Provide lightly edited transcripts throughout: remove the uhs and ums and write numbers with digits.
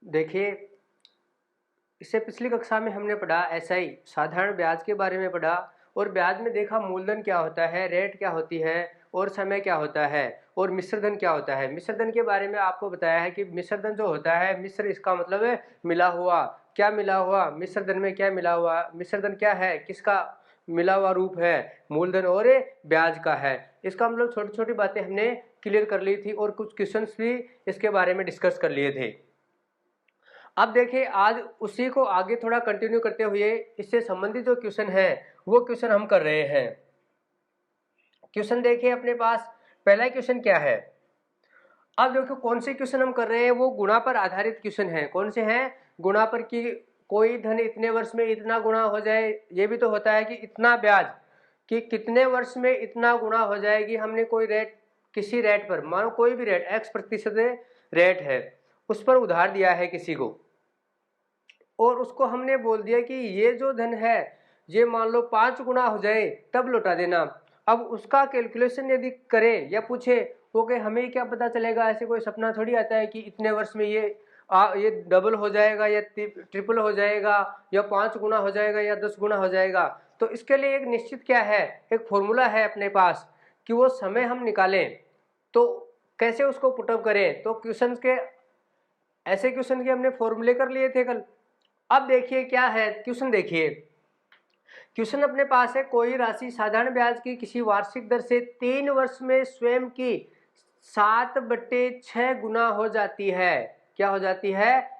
देखिए, इससे पिछली कक्षा में हमने पढ़ा एसआई साधारण ब्याज के बारे में पढ़ा और ब्याज में देखा मूलधन क्या होता है, रेट क्या होती है और समय क्या होता है और मिश्रधन क्या होता है। मिश्रधन के बारे में आपको बताया है कि मिश्रधन जो होता है, मिश्र इसका मतलब है मिला हुआ। क्या मिला हुआ? मिश्रधन में क्या मिला हुआ? मिश्रधन क्या है? किसका मिला हुआ रूप है? मूलधन और ब्याज का है। इसका मतलब छोटी छोटी बातें हमने क्लियर कर ली थी और कुछ क्वेश्चंस भी इसके बारे में डिस्कस कर लिए थे। अब देखिए, आज उसी को आगे थोड़ा कंटिन्यू करते हुए इससे संबंधित जो क्वेश्चन है वो क्वेश्चन हम कर रहे हैं। क्वेश्चन देखिए अपने पास, पहला क्वेश्चन क्या है। अब देखो कौन से क्वेश्चन हम कर रहे हैं, वो गुणा पर आधारित क्वेश्चन है। कौन से हैं? गुणा पर। कि कोई धन इतने वर्ष में इतना गुणा हो जाए। ये भी तो होता है कि इतना ब्याज कि कितने वर्ष में इतना गुणा हो जाएगी। हमने कोई रेट, किसी रेट पर, मानो कोई भी रेट x% रेट है, उस पर उधार दिया है किसी को और उसको हमने बोल दिया कि ये जो धन है ये मान लो 5 गुना हो जाए तब लौटा देना। अब उसका कैलकुलेशन यदि करे या पूछे वो कि हमें क्या पता चलेगा, ऐसे कोई सपना थोड़ी आता है कि इतने वर्ष में ये डबल हो जाएगा या ट्रिपल हो जाएगा या 5 गुना हो जाएगा या 10 गुना हो जाएगा। तो इसके लिए एक निश्चित क्या है, एक फॉर्मूला है अपने पास कि वो समय हम निकालें तो कैसे उसको पुटअप करें। तो क्वेश्चन के, ऐसे क्वेश्चन के हमने फॉर्मूले कर लिए थे कल। अब देखिए क्या है क्वेश्चन। देखिए क्वेश्चन अपने पास है, कोई राशि साधारण ब्याज की किसी वार्षिक दर से 3 वर्ष में स्वयं की 7/6 गुना हो जाती है। क्या हो जाती है?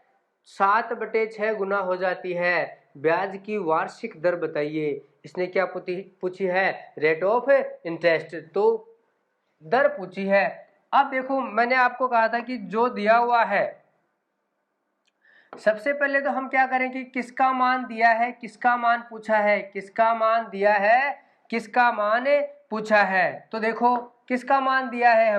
7/6 गुना हो जाती है। ब्याज की वार्षिक दर बताइए। इसने क्या पूछी है? Rate of interest. तो दर पूछी है। अब देखो मैंने आपको कहा था कि जो दिया हुआ है, सबसे पहले तो हम क्या करें कि किसका मान दिया है, किसका मान पूछा है, किसका मान दिया है, किसका मान पूछा है। तो देखो किसका मान दिया है,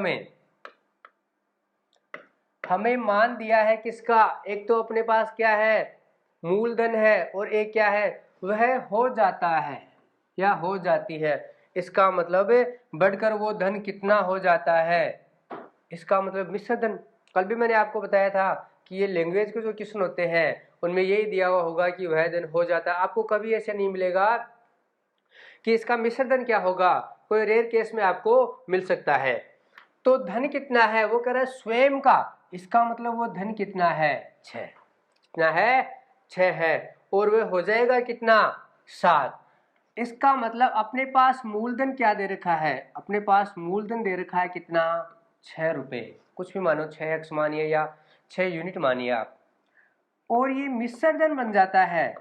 हमें मान दिया है किसका। एक तो अपने पास क्या है, मूलधन है और एक क्या है, वह हो जाता है या हो जाती है। इसका मतलब बढ़कर वो धन कितना हो जाता है, इसका मतलब मिश्रधन। कल भी मैंने आपको बताया था कि ये लैंग्वेज के जो क्वेश्चन होते हैं उनमें यही दिया हुआ होगा कि वह धन हो जाता है। आपको कभी ऐसे नहीं मिलेगा कि इसका मिश्रधन क्या होगा, कोई रेयर केस में आपको मिल सकता है। तो धन कितना है, वो कह रहा है स्वयं का। इसका मतलब वो धन कितना है, 6। कितना है? 6 है। और वह हो जाएगा कितना, 7। इसका मतलब अपने पास मूलधन क्या दे रखा है, अपने पास मूलधन दे रखा है कितना, 6 रुपए। कुछ भी मानो, 6x मानिए या 6 यूनिट मानिए आप। और ये मिश्रधन बन जाता है।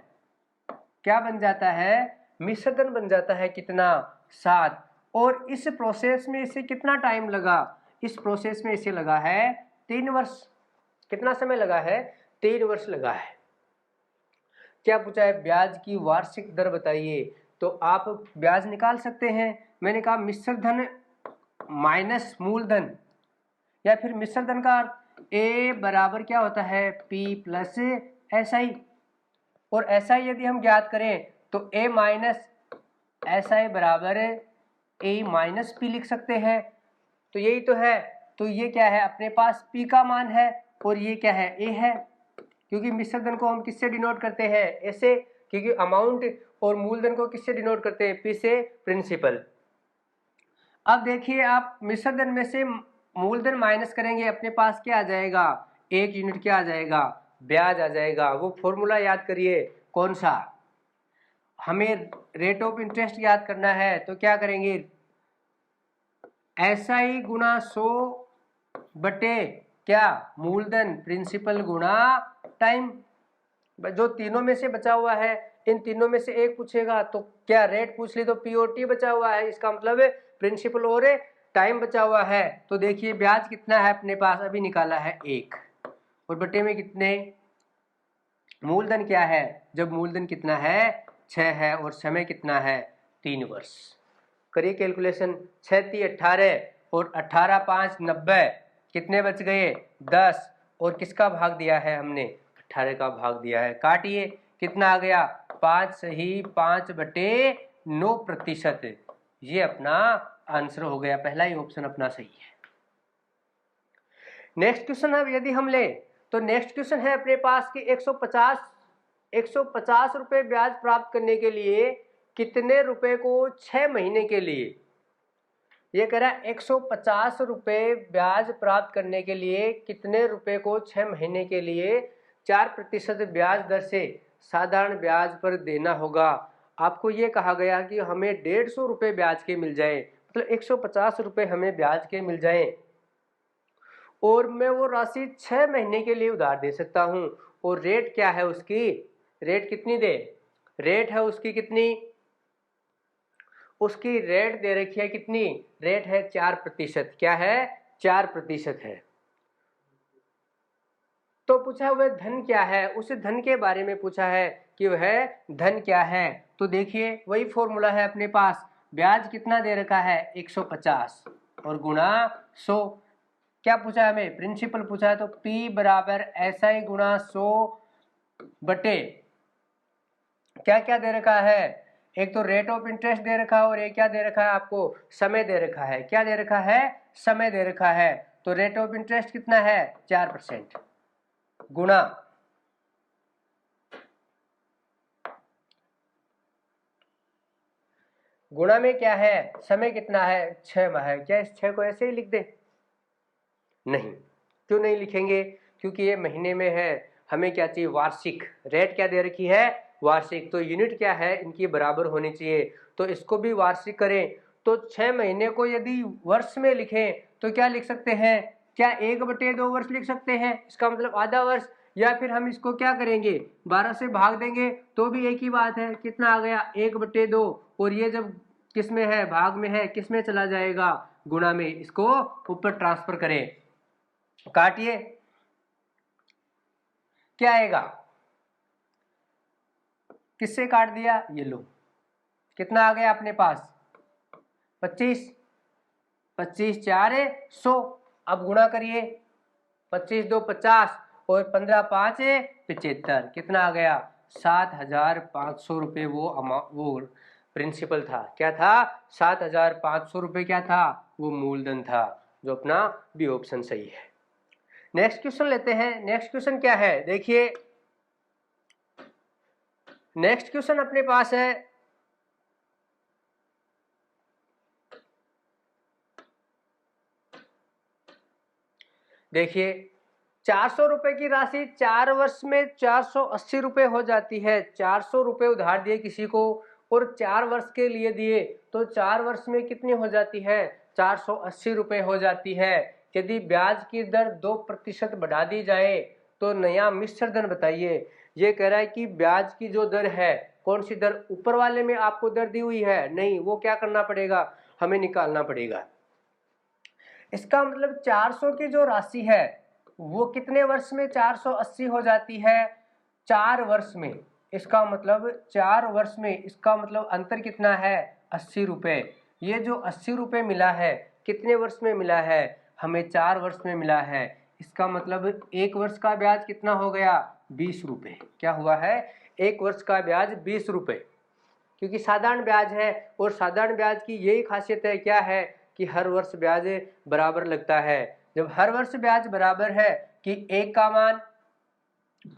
क्या बन जाता है? मिश्रधन बन जाता है कितना, 7। और इस प्रोसेस में इसे कितना टाइम लगा, इस प्रोसेस में इसे लगा है 3 वर्ष। कितना समय लगा है? 3 वर्ष लगा है। क्या पूछा है? ब्याज की वार्षिक दर बताइए। तो आप ब्याज निकाल सकते हैं। मैंने कहा मिश्रधन माइनस मूलधन, या फिर मिश्रधन का ए बराबर क्या होता है, पी प्लस एस आई। और एस आई यदि हम ज्ञात करें तो ए माइनस एस आई बराबर ए माइनस पी लिख सकते हैं। तो यही तो है। तो ये क्या है, अपने पास पी का मान है और ये क्या है, ए है। क्योंकि मिश्रधन को हम किससे डिनोट करते हैं, ऐसे। क्योंकि अमाउंट और मूलधन को किससे डिनोट करते हैं, पी से, प्रिंसिपल। अब देखिए आप मिश्रधन में से मूलधन माइनस करेंगे, अपने पास क्या आ जाएगा, 1 यूनिट क्या आ जाएगा, ब्याज आ जाएगा। वो फॉर्मूला याद करिए, कौन सा, हमें रेट ऑफ इंटरेस्ट याद करना है। तो क्या करेंगे, SI गुणा 100 बटे क्या, मूलधन, प्रिंसिपल गुणा टाइम। जो तीनों में से बचा हुआ है, इन तीनों में से एक पूछेगा तो क्या रेट पूछ ली, तो पी और टी बचा हुआ है, इसका मतलब प्रिंसिपल और टाइम बचा हुआ है। तो देखिए ब्याज कितना है अपने पास, अभी निकाला है 1, और बटे में कितने, मूलधन क्या है, जब मूलधन कितना है, 6 है, और समय कितना है, 3 वर्ष। करिए कैलकुलेशन, 6 × 18 और 18 × 5 = 90। कितने बच गए, 10। और किसका भाग दिया है हमने, 18 का भाग दिया है। काटिए, कितना आ गया, 5 सही 5/9%। ये अपना आंसर हो गया, पहला ही ऑप्शन अपना सही है। नेक्स्ट क्वेश्चन अब यदि हम ले तो नेक्स्ट क्वेश्चन है अपने पास कि 150 रुपए ब्याज प्राप्त करने के लिए कितने रुपए को 6 महीने के लिए, ये कह रहा है 150 रुपए ब्याज प्राप्त करने के लिए कितने रुपए को 6 महीने के लिए 4% ब्याज दर से साधारण ब्याज पर देना होगा। आपको ये कहा गया कि हमें 150 रुपए ब्याज के मिल जाए, मतलब 150 रुपए हमें ब्याज के मिल जाए और मैं वो राशि 6 महीने के लिए उधार दे सकता हूँ। और रेट क्या है उसकी, रेट कितनी दे, रेट है उसकी कितनी, उसकी रेट दे रखी है कितनी, रेट है 4%। क्या है, 4% है। तो पूछा हुआ धन क्या है, उस धन के बारे में पूछा है कि वह धन क्या है। तो देखिए वही फॉर्मूला है अपने पास, ब्याज कितना दे रखा है 150 और गुणा 100। क्या पूछा है हमें, प्रिंसिपल पूछा है, तो P बराबर SI गुणा 100 बटे क्या क्या दे रखा है, एक तो रेट ऑफ इंटरेस्ट दे रखा है और एक क्या दे रखा है आपको, समय दे रखा है। क्या दे रखा है, समय दे रखा है। तो रेट ऑफ इंटरेस्ट कितना है 4% गुणा गुणा में क्या है, समय कितना है 6 माह है। क्या इस 6 को ऐसे ही लिख दे, नहीं, क्यों नहीं लिखेंगे, क्योंकि ये महीने में है, हमें क्या चाहिए वार्षिक, रेट क्या दे रखी है वार्षिक, तो यूनिट क्या है इनकी बराबर होनी चाहिए। तो इसको भी वार्षिक करें, तो 6 महीने को यदि वर्ष में लिखें तो क्या लिख सकते हैं, क्या 1/2 वर्ष लिख सकते हैं, इसका मतलब आधा वर्ष, या फिर हम इसको क्या करेंगे 12 से भाग देंगे तो भी एक ही बात है, कितना आ गया 1/2। और ये जब किस में है, भाग में है, किस में चला जाएगा, गुणा में, इसको ऊपर ट्रांसफर करें, काटिए, क्या आएगा, किससे काट दिया, ये लो, कितना आ गया अपने पास 25, 25 4 100। अब गुणा करिए, 25 2 50 और 15 5 75, कितना आ गया 7,500 रुपये। वो प्रिंसिपल था, क्या था 7,500 रुपये, क्या था वो मूलधन था, जो अपना बी ऑप्शन सही है। नेक्स्ट क्वेश्चन लेते हैं। नेक्स्ट क्वेश्चन क्या है, देखिए नेक्स्ट क्वेश्चन अपने पास है, देखिए 400 रुपए की राशि 4 वर्ष में 480 रुपए हो जाती है। 400 रुपए उधार दिए किसी को और 4 वर्ष के लिए दिए, तो 4 वर्ष में कितनी हो जाती है 480 रुपए हो जाती है। यदि ब्याज की दर 2% बढ़ा दी जाए तो नया मिश्र धन बताइए। ये कह रहा है कि ब्याज की जो दर है, कौन सी दर, ऊपर वाले में आपको दर दी हुई है नहीं, वो क्या करना पड़ेगा, हमें निकालना पड़ेगा। इसका मतलब 400 की जो राशि है वो कितने वर्ष में 480 हो जाती है, 4 वर्ष में। इसका मतलब 4 वर्ष में, इसका मतलब अंतर कितना है 80 रुपये। ये जो 80 रुपये मिला है कितने वर्ष में मिला है, हमें 4 वर्ष में मिला है। इसका मतलब 1 वर्ष का ब्याज कितना हो गया 20 रुपये। क्या हुआ है, 1 वर्ष का ब्याज 20 रुपये, क्योंकि साधारण ब्याज है और साधारण ब्याज की यही खासियत है, क्या है कि हर वर्ष ब्याज बराबर लगता है। जब हर वर्ष ब्याज बराबर है कि एक का मान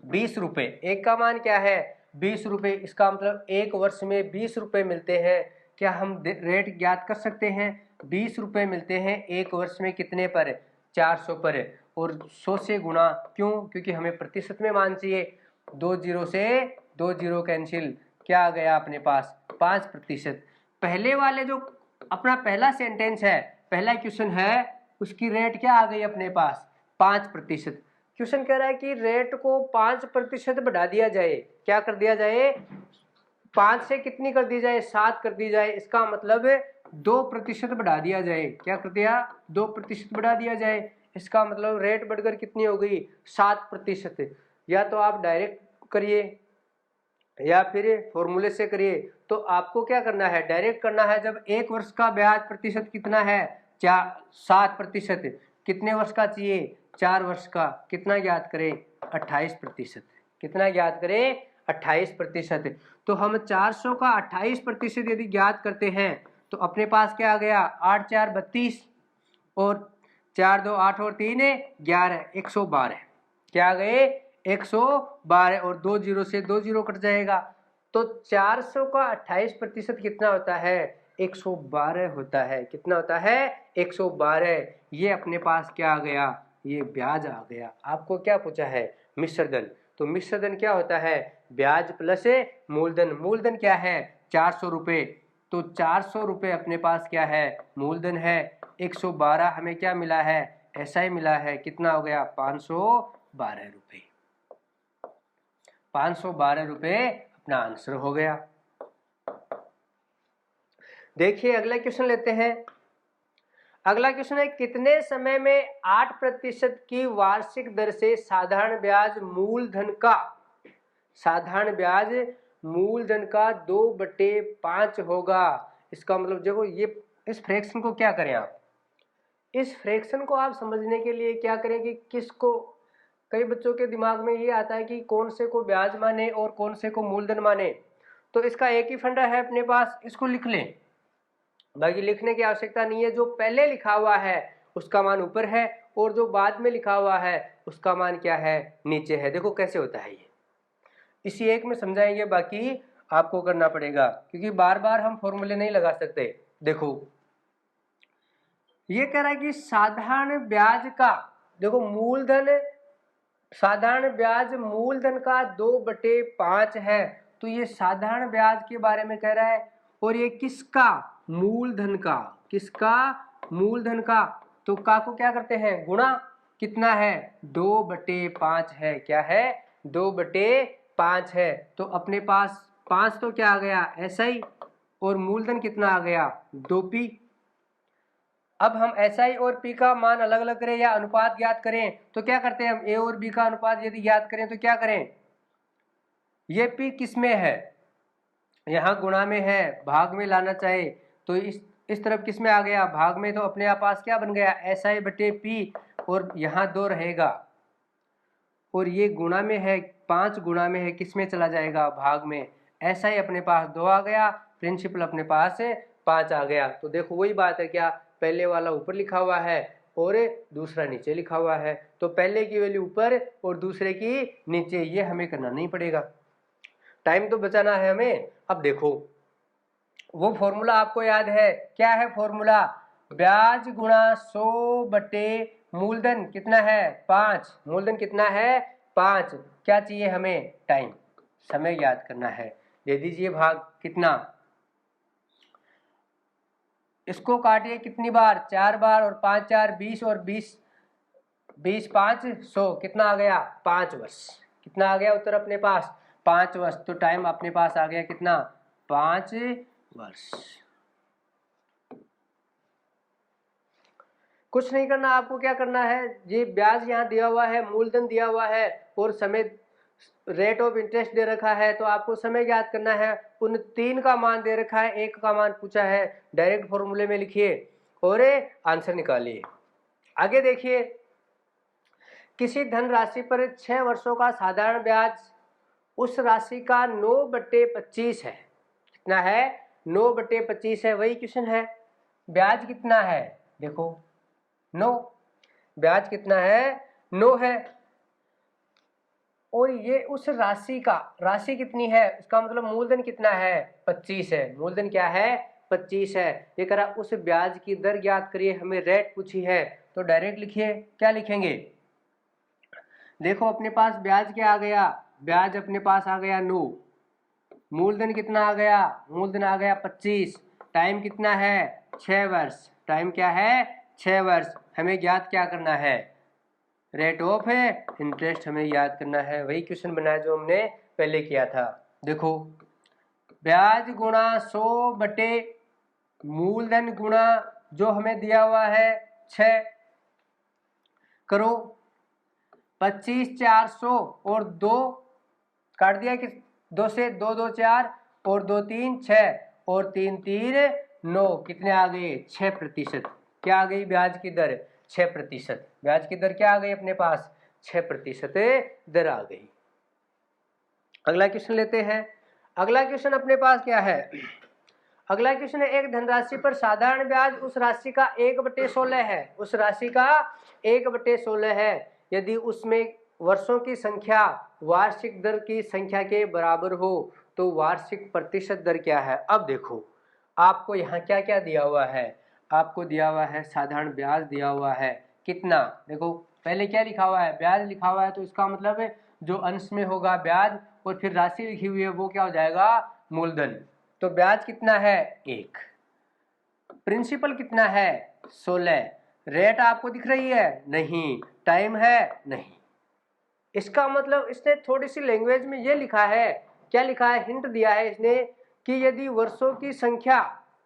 20 रुपये, एक का मान क्या है 20 रुपये, इसका मतलब 1 वर्ष में 20 रुपये मिलते हैं। क्या हम रेट ज्ञात कर सकते हैं, 20 रुपये मिलते हैं 1 वर्ष में, कितने पर 400 पर, और 100 से गुणा, क्यों, क्योंकि हमें प्रतिशत में मान चाहिए। 2 जीरो से 2 जीरो कैंसिल, क्या आ गया अपने पास 5%। पहले वाले जो अपना पहला सेंटेंस है, पहला क्वेश्चन है, उसकी रेट क्या आ गई अपने पास 5%। क्वेश्चन कह रहा है कि रेट को 5% बढ़ा दिया जाए, क्या कर दिया जाए 5 से कितनी कर दी जाए 7 कर दी जाए, इसका मतलब 2% बढ़ा दिया जाए। क्या कर दिया 2% बढ़ा दिया जाए, इसका मतलब रेट बढ़कर कितनी हो गई 7%। या तो आप डायरेक्ट करिए या फिर फॉर्मूले से करिए। तो आपको क्या करना है, डायरेक्ट करना है। जब 1 वर्ष का ब्याज प्रतिशत कितना है 7%, कितने वर्ष का चाहिए 4 वर्ष का, कितना ज्ञात करें 28%, कितना ज्ञात करें 28%। तो हम 400 का 28% यदि ज्ञात करते हैं तो अपने पास क्या आ गया 8 4 32 और 4 2 8 और 3 11, 112। क्या आ गए 112 और 2 जीरो से 2 जीरो कट जाएगा। तो 400 का 28% कितना होता है 112 होता है। कितना होता है 112। ये अपने पास क्या आ गया ये ब्याज आ गया। आपको क्या पूछा है मिश्रधन। तो मिश्रधन क्या होता है ब्याज प्लस मूलधन। मूलधन क्या है 400 रुपये। तो 400 रुपये अपने पास क्या है मूलधन है। 112 हमें क्या मिला है ऐसा ही मिला है। कितना हो गया 512 रुपये। 512 रुपये अपना आंसर हो गया। देखिए अगला क्वेश्चन लेते हैं। अगला क्वेश्चन है कितने समय में 8% की वार्षिक दर से साधारण ब्याज मूलधन का 2/5 होगा। इसका मतलब देखो ये इस फ्रैक्शन को क्या करें आप इस फ्रैक्शन को आप समझने के लिए क्या करें कि किसको कई बच्चों के दिमाग में ये आता है कि कौन से को ब्याज माने और कौन से को मूलधन माने। तो इसका एक ही फंडा है अपने पास इसको लिख लें। बाकी लिखने की आवश्यकता नहीं है। जो पहले लिखा हुआ है उसका मान ऊपर है और जो बाद में लिखा हुआ है उसका मान क्या है नीचे है। देखो कैसे होता है ये इसी एक में समझाएंगे। बाकी आपको करना पड़ेगा क्योंकि बार बार हम फॉर्मूले नहीं लगा सकते। देखो ये कह रहा है कि साधारण ब्याज का देखो साधारण ब्याज मूलधन का 2/5 है। तो ये साधारण ब्याज के बारे में कह रहा है और ये किसका मूलधन का मूलधन का। तो का को क्या करते हैं गुणा। कितना है 2/5 है। क्या है 2/5 है। तो अपने पास 5 तो क्या आ गया ऐसा ही और मूलधन कितना आ गया 2p। अब हम SI और P का मान अलग अलग करें या अनुपात ज्ञात करें तो क्या करते हैं हम A और B का अनुपात यदि ज्ञात करें तो क्या करें ये P किस में है यहाँ गुणा में है भाग में लाना चाहे तो इस तरफ किस में आ गया भाग में। तो अपने आप पास क्या बन गया SI/P और यहाँ 2 रहेगा और ये गुणा में है 5 गुणा में है किस में चला जाएगा भाग में। SI अपने पास 2 आ गया प्रिंसिपल अपने पास 5 आ गया। तो देखो वही बात है क्या पहले वाला ऊपर लिखा हुआ है और दूसरा नीचे लिखा हुआ है। तो पहले की वैल्यू ऊपर और दूसरे की नीचे। ये हमें करना नहीं पड़ेगा टाइम तो बचाना है हमें। अब देखो वो फॉर्मूला आपको याद है क्या है फॉर्मूला ब्याज गुणा 100 मूलधन कितना है 5। मूलधन कितना है 5। क्या चाहिए हमें टाइम समय याद करना है। दे दीजिए भाग कितना इसको काटिए कितनी बार 4 बार और 5 4 20 और 20 5 100 कितना आ गया 5 वर्ष। कितना आ गया उत्तर अपने पास 5 वर्ष। तो टाइम अपने पास आ गया कितना 5 वर्ष। कुछ नहीं करना आपको क्या करना है ये ब्याज यहाँ दिया हुआ है मूलधन दिया हुआ है और समय रेट ऑफ इंटरेस्ट दे रखा है। तो आपको समय याद करना है। उन 3 का मान दे रखा है 1 का मान पूछा है डायरेक्ट फॉर्मूले में लिखिए और आंसर निकालिए। आगे देखिए किसी धन राशि पर 6 वर्षों का साधारण ब्याज उस राशि का 9/25 है। कितना है 9/25 है। वही क्वेश्चन है ब्याज कितना है देखो 9 ब्याज कितना है 9 है और ये उस राशि कितनी है उसका मतलब मूलधन कितना है 25 है। मूलधन क्या है 25 है। ये कह रहा उस ब्याज की दर ज्ञात करिए हमें रेट पूछी है। तो डायरेक्ट लिखिए क्या लिखेंगे देखो अपने पास ब्याज क्या आ गया ब्याज अपने पास आ गया 9 मूलधन कितना आ गया मूलधन आ गया 25 टाइम कितना है 6 वर्ष। टाइम क्या है 6 वर्ष। हमें ज्ञात क्या करना है रेट ऑफ इंटरेस्ट हमें याद करना है। वही क्वेश्चन बनाया जो हमने पहले किया था। देखो ब्याज गुणा 100 मूलधन गुणा जो हमें दिया हुआ है 6 करो 25 400 और 2 काट दिया कि 2 से 2 2 4 और 2 3 6 और 3 3 9 कितने आ गए 6%। क्या आ गई ब्याज की दर 6%। ब्याज की दर क्या आ गई अपने पास 6% दर आ गई। अगला क्वेश्चन लेते हैं। अगला क्वेश्चन अपने पास क्या है अगला क्वेश्चन है एक धनराशि पर साधारण ब्याज उस राशि का 1/16 है। उस राशि का 1/16 है। यदि उसमें वर्षों की संख्या वार्षिक दर की संख्या के बराबर हो तो वार्षिक प्रतिशत दर क्या है। अब देखो आपको यहाँ क्या क्या दिया हुआ है, आपको दिया हुआ है साधारण ब्याज दिया हुआ है कितना, देखो पहले क्या लिखा हुआ है, ब्याज लिखा हुआ है, तो इसका मतलब है जो अंश में होगा ब्याज और फिर राशि लिखी हुई है वो क्या हो जाएगा, मूलधन। तो ब्याज कितना है 1, प्रिंसिपल कितना है 16, रेट आपको दिख रही है नहीं, टाइम है नहीं। इसका मतलब इसने थोड़ी सी लैंग्वेज में ये लिखा है, क्या लिखा है, हिंट दिया है इसने कि यदि वर्षों की संख्या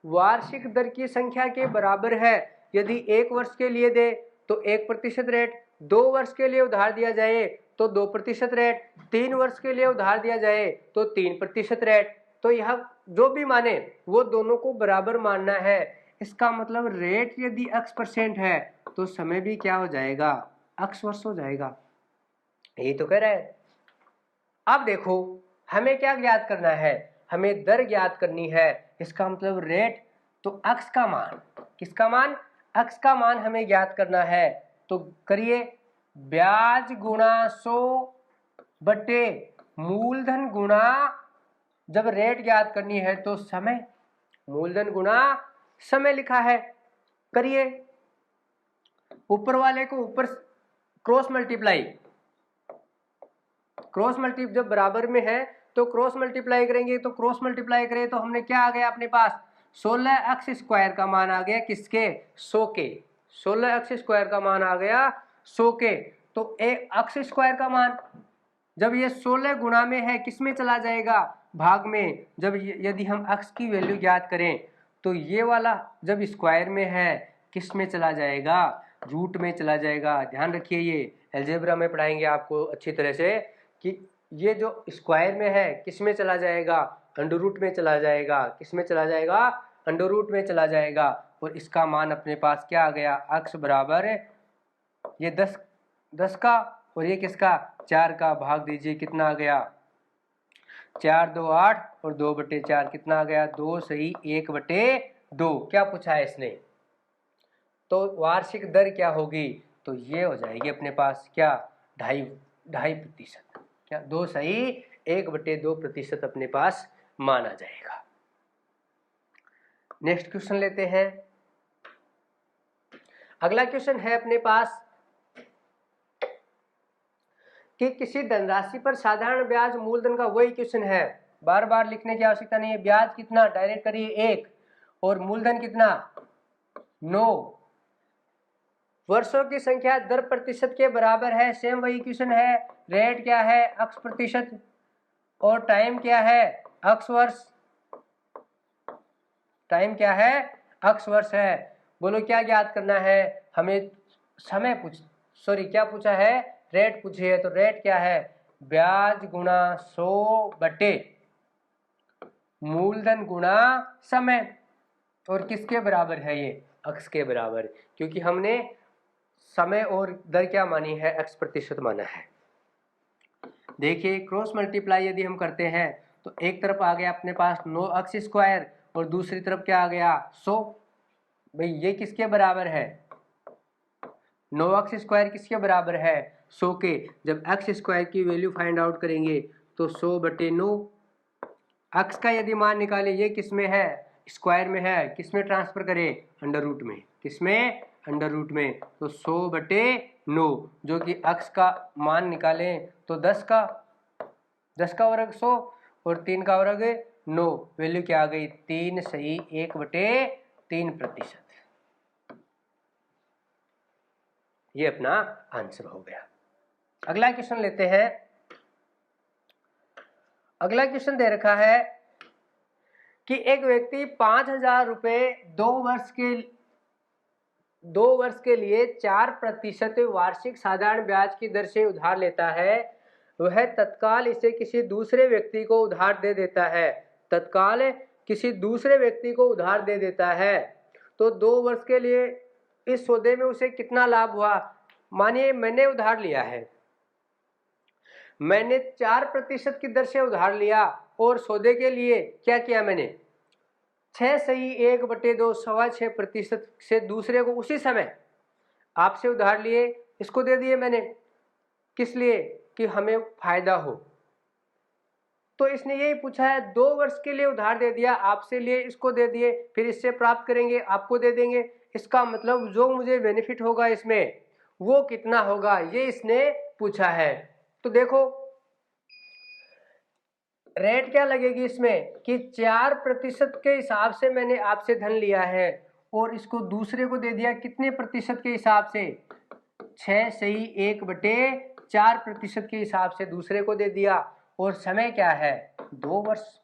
वार्षिक दर की संख्या के बराबर है, यदि 1 वर्ष के लिए दे तो 1% रेट, 2 वर्ष के लिए उधार दिया जाए तो 2% रेट, 3 वर्ष के लिए उधार दिया जाए तो 3% रेट। तो यह जो भी माने वो दोनों को बराबर मानना है। इसका मतलब रेट यदि x% है तो समय भी क्या हो जाएगा, x वर्ष हो जाएगा, यही तो कह रहा है। अब देखो हमें क्या ज्ञात करना है, हमें दर ज्ञात करनी है। इसका मतलब रेट तो x का मान, किसका मान, x का मान हमें ज्ञात करना है। तो करिए ब्याज गुणा 100 बटे मूलधन गुणा, जब रेट ज्ञात करनी है तो समय, मूलधन गुणा समय लिखा है। करिए ऊपर वाले को ऊपर क्रॉस मल्टीप्लाई, क्रॉस मल्टीप्लाई जब बराबर में है तो क्रॉस मल्टीप्लाई करेंगे, तो क्रॉस मल्टीप्लाई करें तो हमने क्या आ गया अपने पास 16x² का मान आ गया किसके, 100 के, 16x² का मान आ गया 100 के। तो x² का मान जब ये 16 गुणा में है किस में चला जाएगा, भाग में। जब यदि हम x की वैल्यू ज्ञात करें तो ये वाला जब स्क्वायर में है किस में चला जाएगा, रूट में चला जाएगा। ध्यान रखिए ये अलजेब्रा में पढ़ाएंगे आपको अच्छी तरह से कि ये जो स्क्वायर में है किस में चला जाएगा, अंडर रूट में चला जाएगा, किस में चला जाएगा, अंडर रूट में चला जाएगा। और इसका मान अपने पास क्या आ गया, x बराबर ये 10 का और ये किसका 4 का, भाग दीजिए कितना आ गया 4 2 8 और 2/4 कितना आ गया 2 सही 1/2। क्या पूछा है इसने, तो वार्षिक दर क्या होगी, तो ये हो जाएगी अपने पास क्या 2.5%, क्या 2 सही 1/2% अपने पास माना जाएगा। नेक्स्ट क्वेश्चन लेते हैं। अगला क्वेश्चन है अपने पास कि किसी धनराशि पर साधारण ब्याज मूलधन का, वही क्वेश्चन है, बार बार लिखने की आवश्यकता नहीं है। ब्याज कितना डायरेक्ट करिए 1 और मूलधन कितना 9, वर्षों की संख्या दर प्रतिशत के बराबर है, सेम वही क्वेश्चन है। रेट क्या है x% और टाइम क्या है x वर्ष, टाइम क्या है x वर्ष है। बोलो क्या ज्ञात करना है हमें, समय क्या पूछा है, रेट पूछी है। तो रेट क्या है ब्याज गुणा 100 बटे मूलधन गुणा समय, और किसके बराबर है ये x के बराबर, क्योंकि हमने समय और दर क्या मानी है x% माना है। देखिए क्रॉस मल्टीप्लाई यदि हम करते हैं तो एक तरफ आ गया अपने पास 9x² और दूसरी तरफ क्या आ गया 100। भाई ये किसके बराबर है, 9x² किसके बराबर है 100 के। जब x² की वैल्यू फाइंड आउट करेंगे तो 100/9, x का यदि मान निकाले ये किस में है, स्क्वायर में है, किस में ट्रांसफर करें अंडर रूट में, किस में अंडर रूट में। तो 100/9 जो कि x का मान निकालें तो 10 का वर्ग 100 और 3 का वर्ग 9, वैल्यू क्या आ गई 3 सही 1/3%। ये अपना आंसर हो गया। अगला क्वेश्चन लेते हैं। अगला क्वेश्चन दे रखा है कि एक व्यक्ति 5,000 रुपए 2 वर्ष के लिए 4% वार्षिक साधारण ब्याज की दर से उधार लेता है। वह तत्काल इसे किसी दूसरे व्यक्ति को उधार दे देता है, तत्काल किसी दूसरे व्यक्ति को उधार दे देता है। तो 2 वर्ष के लिए इस सौदे में उसे कितना लाभ हुआ। मानिए मैंने उधार लिया है, मैंने 4% की दर से उधार लिया और सौदे के लिए क्या किया मैंने 6 सही 1/2 6.25% से दूसरे को उसी समय आपसे उधार लिए इसको दे दिए मैंने। किस लिए? कि हमें फायदा हो। तो इसने यही पूछा है, 2 वर्ष के लिए उधार दे दिया, आपसे लिए इसको दे दिए, फिर इससे प्राप्त करेंगे आपको दे देंगे। इसका मतलब जो मुझे बेनिफिट होगा इसमें वो कितना होगा, ये इसने पूछा है। तो देखो रेट क्या लगेगी इसमें कि 4% के हिसाब से मैंने आपसे धन लिया है और इसको दूसरे को दे दिया कितने प्रतिशत के हिसाब से? 6/1/4% के हिसाब से दूसरे को दे दिया। और समय क्या है? 2 वर्ष।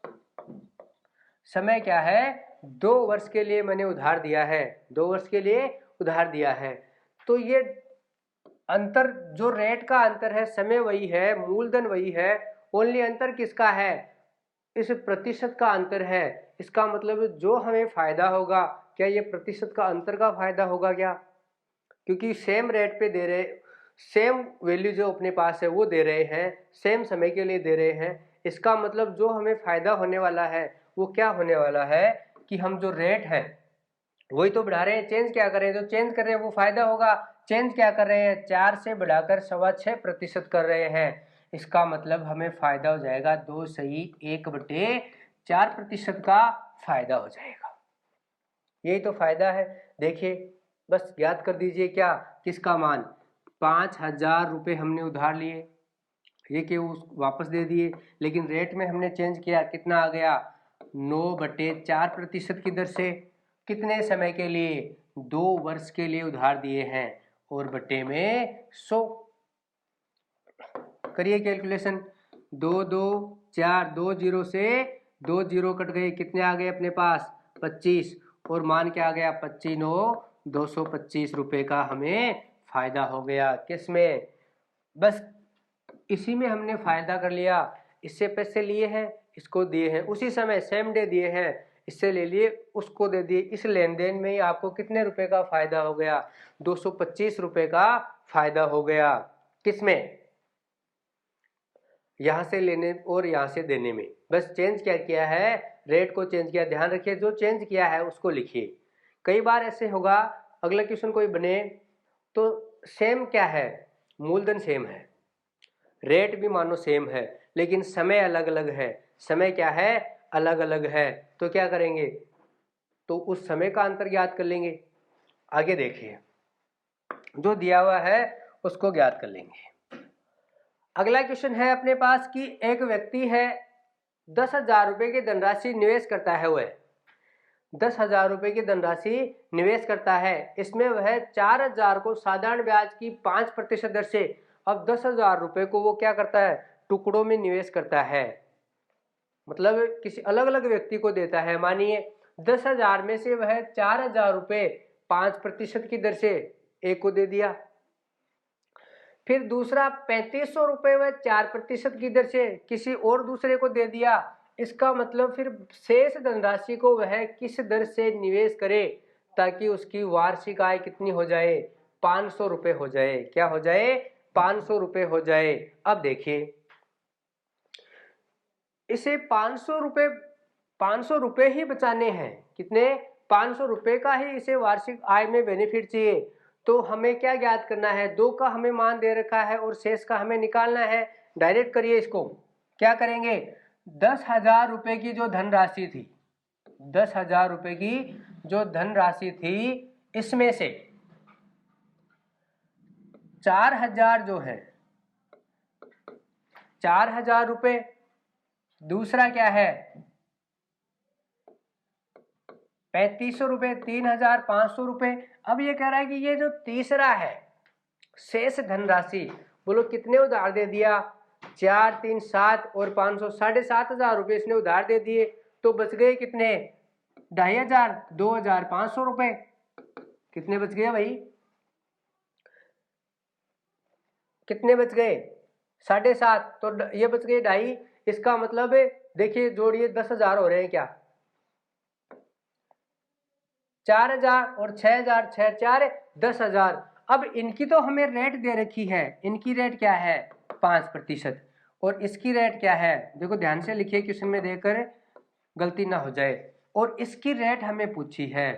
समय क्या है? 2 वर्ष के लिए मैंने उधार दिया है, 2 वर्ष के लिए उधार दिया है। तो ये अंतर, जो रेट का अंतर है, समय वही है, मूलधन वही है, ओनली अंतर किसका है? इस प्रतिशत का अंतर है। इसका मतलब जो हमें फायदा होगा, क्या ये प्रतिशत का अंतर का फायदा होगा क्या? क्योंकि सेम रेट पे दे रहे, सेम वैल्यू जो अपने पास है वो दे रहे हैं, सेम समय के लिए दे रहे हैं। इसका मतलब जो हमें फायदा होने वाला है वो क्या होने वाला है कि हम जो रेट है वही तो बढ़ा रहे हैं, चेंज क्या कर रहे हैं? जो चेंज कर रहे हैं वो फायदा होगा। चेंज क्या कर रहे हैं? 4 से बढ़ाकर 6.25% कर रहे हैं। इसका मतलब हमें फायदा हो जाएगा 2/1/4% का फायदा हो जाएगा। यही तो फायदा है। देखिए बस याद कर दीजिए, क्या किसका मान? 5,000 रुपये हमने उधार लिए, ये कि उस वापस दे दिए, लेकिन रेट में हमने चेंज किया, कितना आ गया? 9/4% की दर से। कितने समय के लिए? 2 वर्ष के लिए उधार दिए हैं और बटे में 100। करिए कैलकुलेशन, 2 2 4, 2 जीरो से 2 जीरो कट गए, कितने आ गए अपने पास? 25। और मान क्या आ गया? 25 9 225 रुपये का हमें फायदा हो गया। किसमें? बस इसी में हमने फायदा कर लिया। इससे पैसे लिए हैं, इसको दिए हैं, उसी समय सेम डे दिए हैं, इससे ले लिए उसको दे दिए। इस लेन देन में ही आपको कितने रुपए का फायदा हो गया? 225 रुपये का फायदा हो गया। किसमें? यहां से लेने और यहां से देने में। बस चेंज क्या किया है? रेट को चेंज किया। ध्यान रखिए, जो चेंज किया है उसको लिखिए। कई बार ऐसे होगा, अगला क्वेश्चन कोई बने तो सेम क्या है? मूलधन सेम है, रेट भी मानो सेम है, लेकिन समय अलग अलग है। समय क्या है? अलग अलग है। तो क्या करेंगे? तो उस समय का अंतर ज्ञात कर लेंगे। आगे देखिए, जो दिया हुआ है उसको ज्ञात कर लेंगे। अगला क्वेश्चन है अपने पास कि एक व्यक्ति है 10,000 रुपये की धनराशि निवेश करता है। वह 10,000 रुपये की धनराशि निवेश करता है। इसमें वह 4,000 को साधारण ब्याज की 5% दर से, अब 10,000 रुपये को वो क्या करता है? टुकड़ों में निवेश करता है। मतलब किसी अलग अलग व्यक्ति को देता है। मानिए 10,000 में से वह 4,000 रुपये 5% की दर से एक को दे दिया, फिर दूसरा 3,500 रुपये वह 4% की दर से किसी और दूसरे को दे दिया। इसका मतलब फिर शेष धनराशि को वह किस दर से निवेश करे ताकि उसकी वार्षिक आय कितनी हो जाए? 500 रुपये हो जाए। क्या हो जाए? 500 रुपये हो जाए। अब देखिए, इसे 500 रुपये ही बचाने हैं। कितने? 500 रुपये का ही इसे वार्षिक आय में बेनिफिट चाहिए। तो हमें क्या ज्ञात करना है? 2 का हमें मान दे रखा है और शेष का हमें निकालना है। डायरेक्ट करिए इसको। क्या करेंगे? 10,000 रुपये की जो धनराशि थी, 10,000 रुपये की जो धनराशि थी, इसमें से 4,000 जो है, 4,000 रुपये, दूसरा क्या है? 3,500 रुपये, 3,500 रुपये। अब ये कह रहा है कि ये जो तीसरा है शेष धनराशि, बोलो कितने उधार दे दिया? 4 3 7 और 500, 7,500 रुपये इसने उधार दे दिए। तो बच गए कितने? 2,500, 2,500 रुपये। कितने बच गए भाई? कितने बच गए? 7.5। तो ये बच गए 2.5। इसका मतलब देखिए जोड़िए, 10,000 हो रहे हैं क्या? 4,000 और 6,000, 6 4 10,000। अब इनकी तो हमें रेट दे रखी है। इनकी रेट क्या है? 5%। और इसकी रेट क्या है? देखो ध्यान से लिखिए, क्वेश्चन में देकर गलती ना हो जाए। और इसकी रेट हमें पूछी है।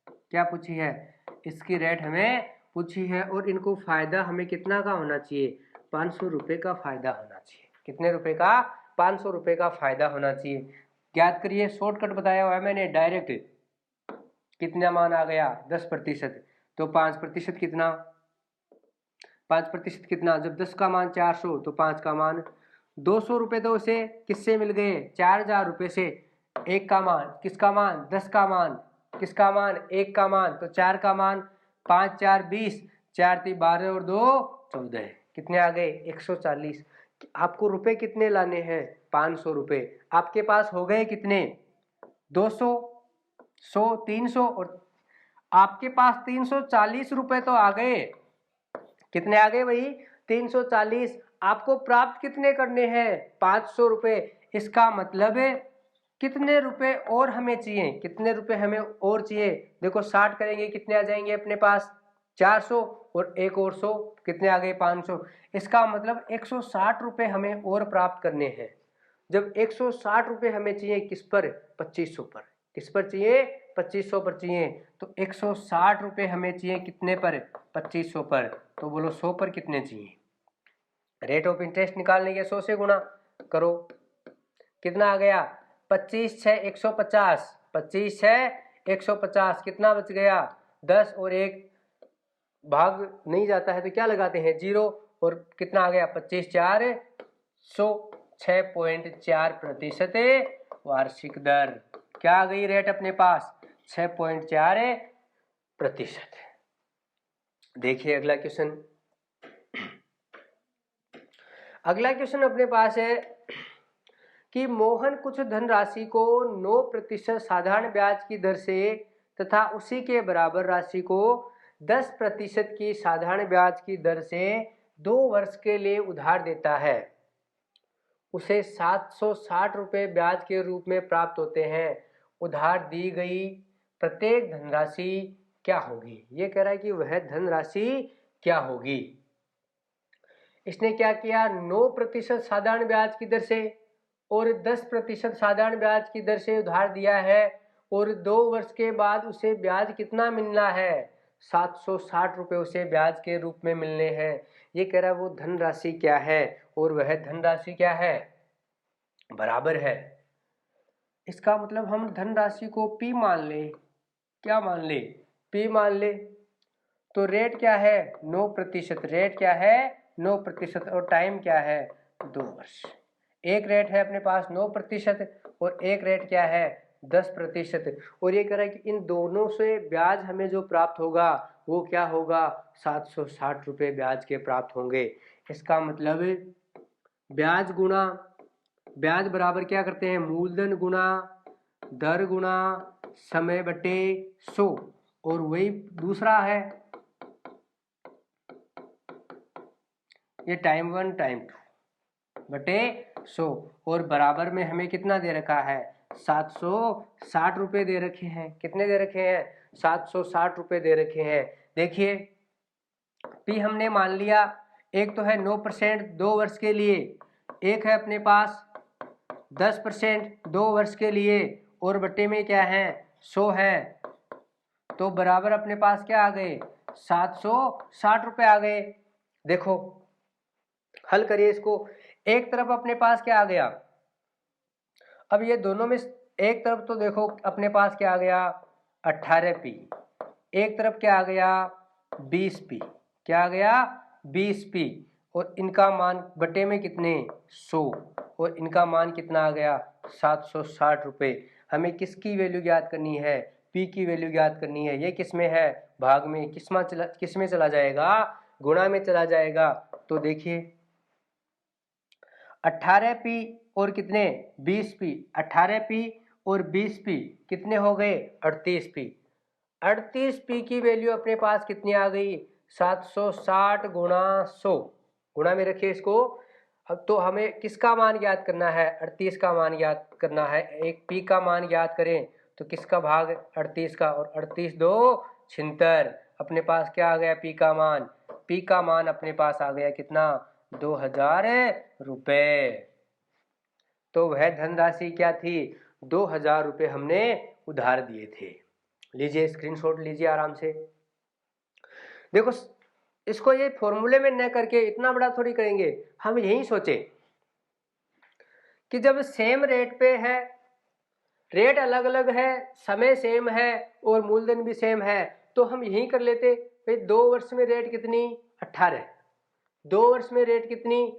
क्या पूछी है? इसकी रेट हमें पूछी है। और इनको फायदा हमें कितना का होना चाहिए? 500 रुपये का फायदा होना चाहिए। कितने रुपए का? 500 रुपये का फायदा होना चाहिए। ज्ञात करिए, शॉर्टकट बताया हुआ है मैंने डायरेक्ट। कितना मान आ गया? 10%। तो 5% कितना? 5% कितना? जब 10 का मान 400 तो 5 का मान 200 रुपये। तो उसे किससे मिल गए? 4000 रुपये से। 1 का मान, किसका मान? 10 का मान, किसका मान? 1 का मान, तो 4 का मान। 5 4 20, 4 3 12 और 2 14। कितने आ गए? 140। आपको रुपए कितने लाने हैं? 500 रुपये। आपके पास हो गए कितने? 200, 100, 300, और आपके पास 340 रुपये तो आ गए। कितने आ गए भाई? 340। आपको प्राप्त कितने करने हैं? 500 रुपये। इसका मतलब है कितने रुपए और हमें चाहिए? कितने रुपए हमें और चाहिए? देखो 60 करेंगे कितने आ जाएंगे अपने पास? 400, और एक और 100, कितने आ गए? 500। इसका मतलब 160 रुपये हमें और प्राप्त करने हैं। जब 160 रुपये हमें चाहिए, किस पर? 2500 पर। किस पर चाहिए? 2500 पर चाहिए। तो 160 रुपये हमें चाहिए कितने पर? 2500 पर। तो बोलो 100 पर कितने चाहिए? रेट ऑफ इंटरेस्ट निकालने के 100 से गुणा करो। कितना आ गया? 25 6 150, 25 6 150। कितना बच गया? 10, और 1 भाग नहीं जाता है तो क्या लगाते हैं? 0। और कितना आ गया? 25 4 100, 6.4% वार्षिक दर। क्या आ गई रेट अपने पास? 6.4%। देखिए अगला क्वेश्चन। अगला क्वेश्चन अपने पास है कि मोहन कुछ धनराशि को 9% साधारण ब्याज की दर से तथा उसी के बराबर राशि को 10% की साधारण ब्याज की दर से 2 वर्ष के लिए उधार देता है। उसे 760 रुपये ब्याज के रूप में प्राप्त होते हैं। उधार दी गई प्रत्येक धनराशि क्या होगी? ये कह रहा है कि वह धनराशि क्या होगी। इसने क्या किया? 9% साधारण ब्याज की दर से और 10% साधारण ब्याज की दर से उधार दिया है, और 2 वर्ष के बाद उसे ब्याज कितना मिलना है? 760 रुपये उसे ब्याज के रूप में मिलने हैं। ये कह रहा है वो धनराशि क्या है, और वह धनराशि क्या है? बराबर है। इसका मतलब हम धनराशि को P मान ले। क्या मान ले? P मान ले। तो रेट क्या है? 9%। रेट क्या है? 9%। और टाइम क्या है? 2 वर्ष। एक रेट है अपने पास 9% और एक रेट क्या है? 10%। और ये कह रहा है कि इन दोनों से ब्याज हमें जो प्राप्त होगा वो क्या होगा? 760 रुपये ब्याज के प्राप्त होंगे। इसका मतलब ब्याज गुणा ब्याज बराबर क्या करते हैं? मूलधन गुणा दर गुणा समय बटे 100। और वही दूसरा है ये टाइम 1 टाइम 2 बटे 100। और बराबर में हमें कितना दे रखा है? 760 रुपये दे रखे हैं। कितने दे रखे हैं? 760 रुपये दे रखे हैं। देखिए P हमने मान लिया। एक तो है 9% 2 वर्ष के लिए, एक है अपने पास 10% 2 वर्ष के लिए, और बटे में क्या है? 100 है। तो बराबर अपने पास क्या आ गए? 760 रुपये आ गए। देखो हल करिए इसको। एक तरफ अपने पास क्या आ गया? अब ये दोनों में एक तरफ तो देखो अपने पास क्या आ गया? 18P। एक तरफ क्या आ गया? 20P। क्या आ गया? 20P। और इनका मान बटे में कितने? 100। और इनका मान कितना आ गया? 760 रुपये। हमें किसकी वैल्यू ज्ञात करनी है? P की वैल्यू ज्ञात करनी है। ये किस में है? भाग में। किस में चला जाएगा? गुणा में चला जाएगा। तो देखिए 18P और कितने? 20P। 18P और 20P कितने हो गए? 38P। 38P की वैल्यू अपने पास कितनी आ गई? 760 गुणा 100। गुणा में रखिए इसको। अब तो हमें किसका मान ज्ञात करना है? 38 का मान ज्ञात करना है। एक P का मान ज्ञात करें तो किसका भाग? 38 का। और 38 2 76। अपने पास क्या आ गया? P का मान। P का मान अपने पास आ गया कितना? 2000 रुपये। तो वह धनराशि क्या थी? 2000 रुपये हमने उधार दिए थे। लीजिए स्क्रीनशॉट लीजिए आराम से। देखो इसको ये फॉर्मूले में न करके इतना बड़ा थोड़ी करेंगे, हम यही सोचे कि जब सेम रेट पे है, रेट अलग अलग है, समय सेम है और मूलधन भी सेम है, तो हम यही कर लेते भाई 2 वर्ष में रेट कितनी 18, 2 वर्ष में रेट कितनी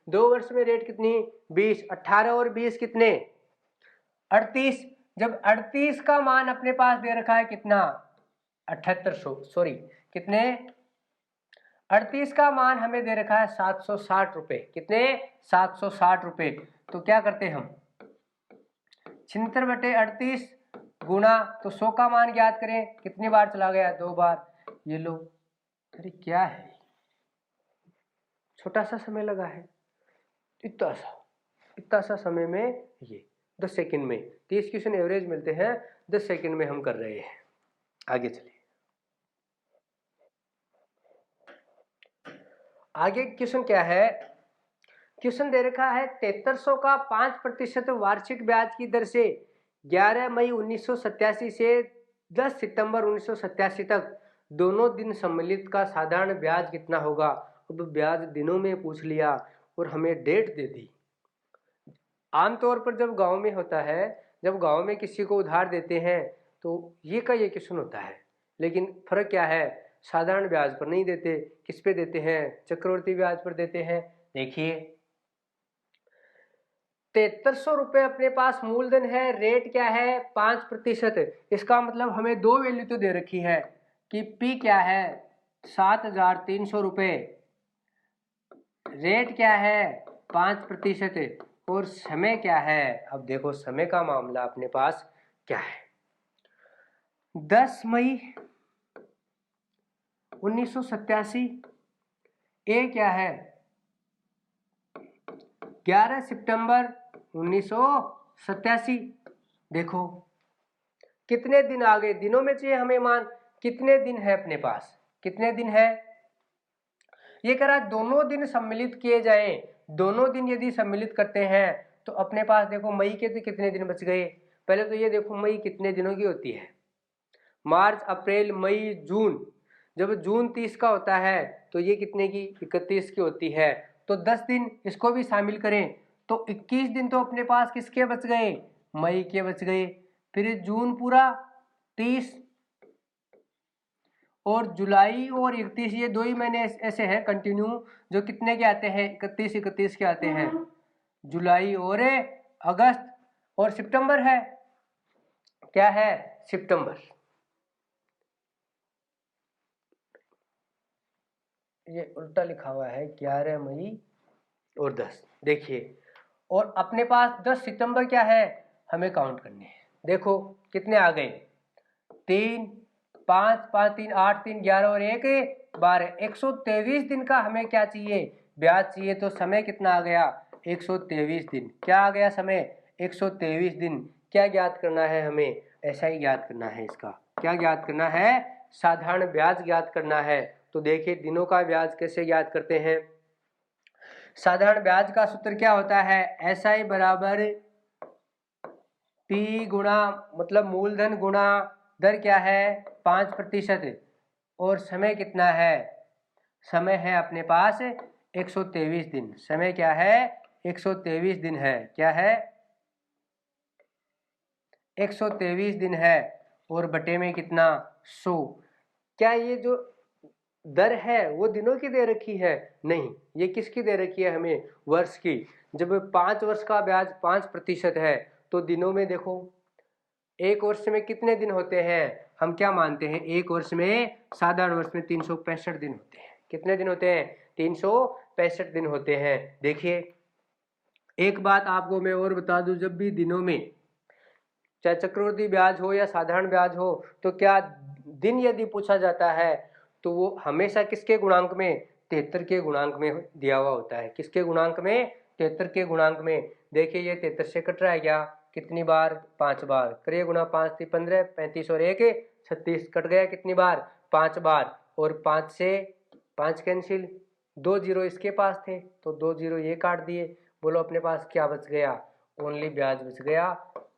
2 वर्ष में रेट कितनी 20, 18 और 20 कितने 38। जब 38 का मान अपने पास दे रखा है कितना 7800, कितने 38 का मान हमें दे रखा है 760 रुपए, कितने 760 रुपए। तो क्या करते हम 76/38 गुणा, तो 100 का मान ज्ञात करें, कितनी बार चला गया 2 बार। ये लो, अरे क्या है, छोटा सा समय लगा है, इतना सा समय में ये 10 सेकंड में 30 क्वेश्चन एवरेज मिलते हैं, 10 सेकंड में हम कर रहे हैं। आगे चलिए, आगे क्वेश्चन क्या है, क्वेश्चन दे रखा है 7300 का 5% वार्षिक ब्याज की दर से 11 मई 1987 से 10 सितंबर 1987 तक दोनों दिन सम्मिलित का साधारण ब्याज कितना होगा। अब ब्याज दिनों में पूछ लिया और हमें डेट दे दी। आमतौर पर जब गांव में होता है, जब गांव में किसी को उधार देते हैं तो ये क्वेश्चन होता है, लेकिन फर्क क्या है, साधारण ब्याज पर नहीं देते, किस पे देते हैं, चक्रवर्ती ब्याज पर देते हैं। देखिए 7300 रुपए अपने पास मूलधन है, रेट क्या है 5%, इसका मतलब हमें 2 वैल्यू तो दे रखी है कि P क्या है 7300 रुपए, रेट क्या है 5% और समय क्या है। अब देखो समय का मामला अपने पास क्या है, 10 मई 1987, ए क्या है 11 सितंबर 1987। देखो कितने दिन आ गए, दिनों में चाहिए हमें मान, कितने दिन है अपने पास, कितने दिन है, ये कह रहा है दोनों दिन सम्मिलित किए जाएं, दोनों दिन यदि सम्मिलित करते हैं तो अपने पास देखो मई के तो कितने दिन बच गए। पहले तो ये देखो मई कितने दिनों की होती है, मार्च अप्रैल मई जून, जब जून 30 का होता है तो ये कितने की 31 की होती है, तो 10 दिन इसको भी शामिल करें तो 21 दिन तो अपने पास किसके बच गए, मई के बच गए। फिर जून पूरा 30 और जुलाई और 31, ये 2 ही महीने ऐसे हैं कंटिन्यू जो कितने के आते हैं 31 के आते हैं, जुलाई और अगस्त, और सितंबर है, क्या है सितंबर, ये उल्टा लिखा हुआ है 11 मई और 10। देखिए और अपने पास 10 सितंबर क्या है हमें काउंट करने हैं, देखो कितने आ गए 3 5 5 3 8 3 11 और 1 12, 123 दिन का हमें क्या चाहिए ब्याज चाहिए। तो समय कितना आ गया 123 दिन, क्या आ गया समय 123 दिन। क्या ज्ञात करना है हमें, ऐसा ही ज्ञात करना है, इसका क्या ज्ञात करना है, साधारण ब्याज ज्ञात करना है। तो देखिए दिनों का ब्याज कैसे ज्ञात करते हैं, साधारण ब्याज का सूत्र क्या होता है, SI बराबर P गुणा मतलब मूलधन गुणा दर क्या है 5% और समय कितना है, समय है अपने पास 123 दिन, समय क्या है 123 दिन है, क्या है 123 दिन है और बटे में कितना 100। क्या ये जो दर है वो दिनों की दे रखी है, नहीं, ये किसकी दे रखी है हमें वर्ष की। जब 5 वर्ष का ब्याज 5% है तो दिनों में देखो एक वर्ष में कितने दिन होते हैं, हम क्या मानते हैं एक वर्ष में, साधारण वर्ष में 365 दिन होते हैं, कितने दिन होते हैं 365 दिन होते हैं। देखिए एक बात आपको मैं और बता दूं, जब भी दिनों में चाहे चक्रवृद्धि ब्याज हो या साधारण ब्याज हो तो क्या दिन यदि पूछा जाता है तो वो हमेशा किसके गुणांक में 73 के गुणांक में दिया हुआ होता है, किसके गुणांक में 73 के गुणांक में। देखिए ये 73 से कट रहा है क्या, कितनी बार 5 बार, करिए गुणा 5 3 15 35 और 1 36, कट गया कितनी बार 5 बार, और 5 से 5 कैंसिल, 2 जीरो इसके पास थे तो 2 जीरो ये काट दिए, बोलो अपने पास क्या बच गया, ओनली ब्याज बच गया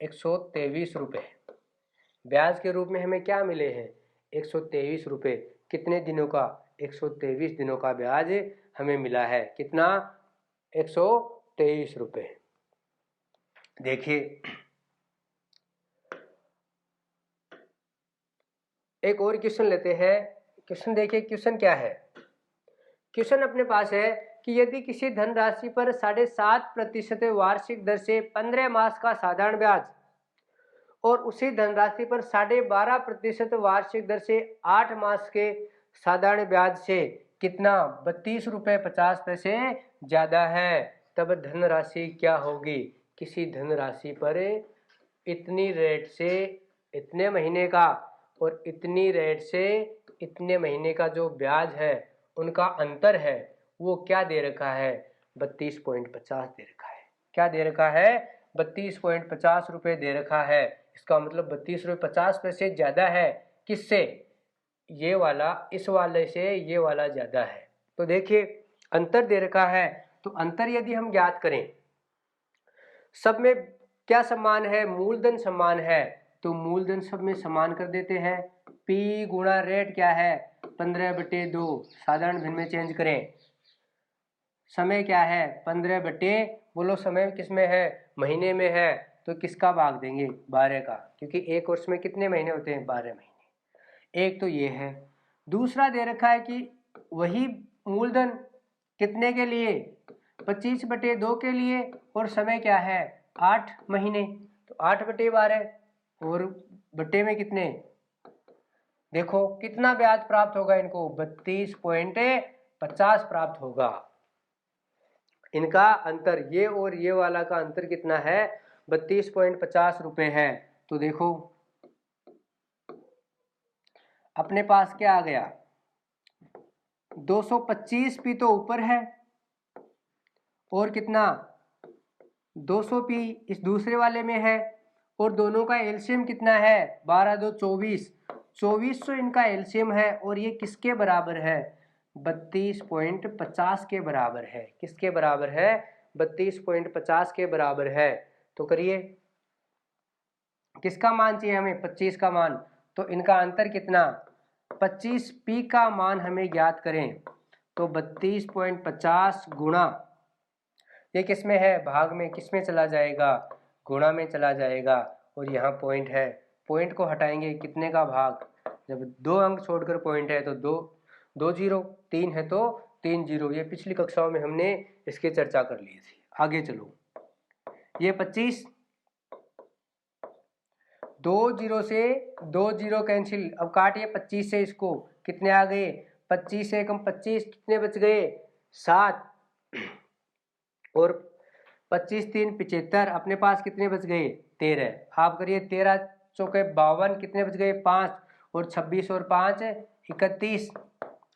123 रुपये। ब्याज के रूप में हमें क्या मिले हैं 123 रुपये, कितने दिनों का 123 दिनों का ब्याज हमें मिला है। कितना? 123 रुपये। देखिए एक और क्वेश्चन लेते हैं। क्वेश्चन देखिए, क्वेश्चन क्या है? क्वेश्चन अपने पास है कि यदि किसी धनराशि पर 7.5% वार्षिक दर से 15 मास का साधारण ब्याज और उसी धनराशि पर 12.5% वार्षिक दर से 8 मास के साधारण ब्याज से कितना 32 रुपये 50 पैसे ज्यादा है, तब धनराशि क्या होगी? किसी धनराशि पर इतनी रेट से इतने महीने का और इतनी रेट से इतने महीने का जो ब्याज है उनका अंतर है, वो क्या दे रखा है? 32.50 दे रखा है। क्या दे रखा है? 32.50 रुपये दे रखा है। इसका मतलब 32 रुपये 50 पैसे ज़्यादा है। किससे? ये वाला इस वाले से ये वाला ज़्यादा है। तो देखिए अंतर दे रखा है, तो अंतर यदि हम ज्ञात करें, सब में क्या समान है? मूलधन समान है, तो मूलधन सब में समान कर देते हैं। P गुणा रेट क्या है? 15/2। साधारण भिन्न में चेंज करें। समय क्या है? 15 बोलो समय किस में है? महीने में है, तो किसका भाग देंगे? 12 का, क्योंकि एक वर्ष में कितने महीने होते हैं? 12 महीने। एक तो ये है। दूसरा दे रखा है कि वही मूलधन कितने के लिए? 25/2 के लिए, और समय क्या है? 8 महीने, तो 8/12 और बटे में कितने? देखो कितना ब्याज प्राप्त होगा इनको? 32.50 प्राप्त होगा। इनका अंतर, ये और ये वाला का अंतर कितना है? 32.50 रुपये है। तो देखो अपने पास क्या आ गया? 225 पी तो ऊपर है, और कितना 200 पी इस दूसरे वाले में है, और दोनों का एलसीएम कितना है? 12 2 24, 2400 इनका एलसीएम है, और ये किसके बराबर है? 32.50 के बराबर है। किसके बराबर है? 32.50 के बराबर है। तो करिए, किसका मान चाहिए हमें? 25 का मान। तो इनका अंतर कितना? 25 पी का मान हमें ज्ञात करें, तो 32.50 गुणा, ये किस में है? भाग में। किस में चला जाएगा? गुणा में चला जाएगा, और यहाँ पॉइंट है, पॉइंट को हटाएंगे, कितने का भाग? जब 2 अंक छोड़कर पॉइंट है तो 2 जीरो, 3 है तो 3 जीरो। ये पिछली कक्षाओं में हमने इसकी चर्चा कर ली थी। आगे चलो, ये 25, 2 जीरो से 2 जीरो कैंसिल, अब काटिए 25 से इसको, कितने आ गए? 25 से कम 25, कितने बच गए? 7, और 25 3 75, अपने पास कितने बच गए? 13। आप करिए 13 चौके 52, कितने बच गए? 5, और 26 और 5 31,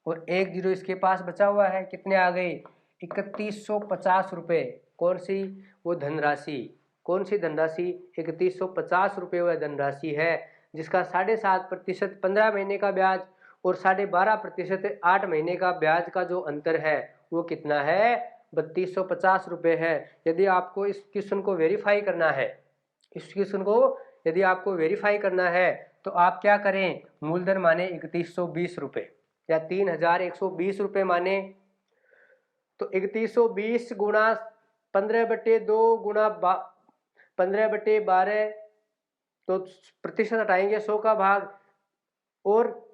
और 1 जीरो इसके पास बचा हुआ है, कितने आ गए? 3150 रुपये। कौन सी? वो धनराशि। कौन सी धनराशि? 3150 रुपये वह धनराशि है जिसका 7.5% 15 महीने का ब्याज और 12.5% 8 महीने का ब्याज का जो अंतर है वो कितना है? 3250 रुपये है। यदि आपको इस क्वेश्चन को वेरीफाई करना है, इस क्वेश्चन को यदि आपको वेरीफाई करना है, तो आप क्या करें? मूलधन माने 3120 रुपये या 3120 रुपये माने, तो 3120 गुणा 15/2 गुणा 15/12, तो प्रतिशत हटाएंगे 100 का भाग, और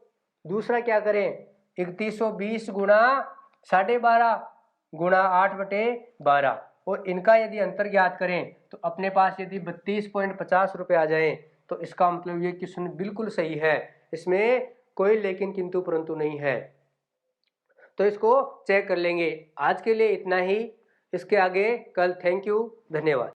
दूसरा क्या करें? 3120 गुणा 12.5 गुणा 8/12, और इनका यदि अंतर ज्ञात करें तो अपने पास यदि 32.50 रुपये आ जाए, तो इसका मतलब ये क्वेश्चन बिल्कुल सही है, इसमें कोई लेकिन किंतु परंतु नहीं है। तो इसको चेक कर लेंगे। आज के लिए इतना ही, इसके आगे कल। थैंक यू, धन्यवाद।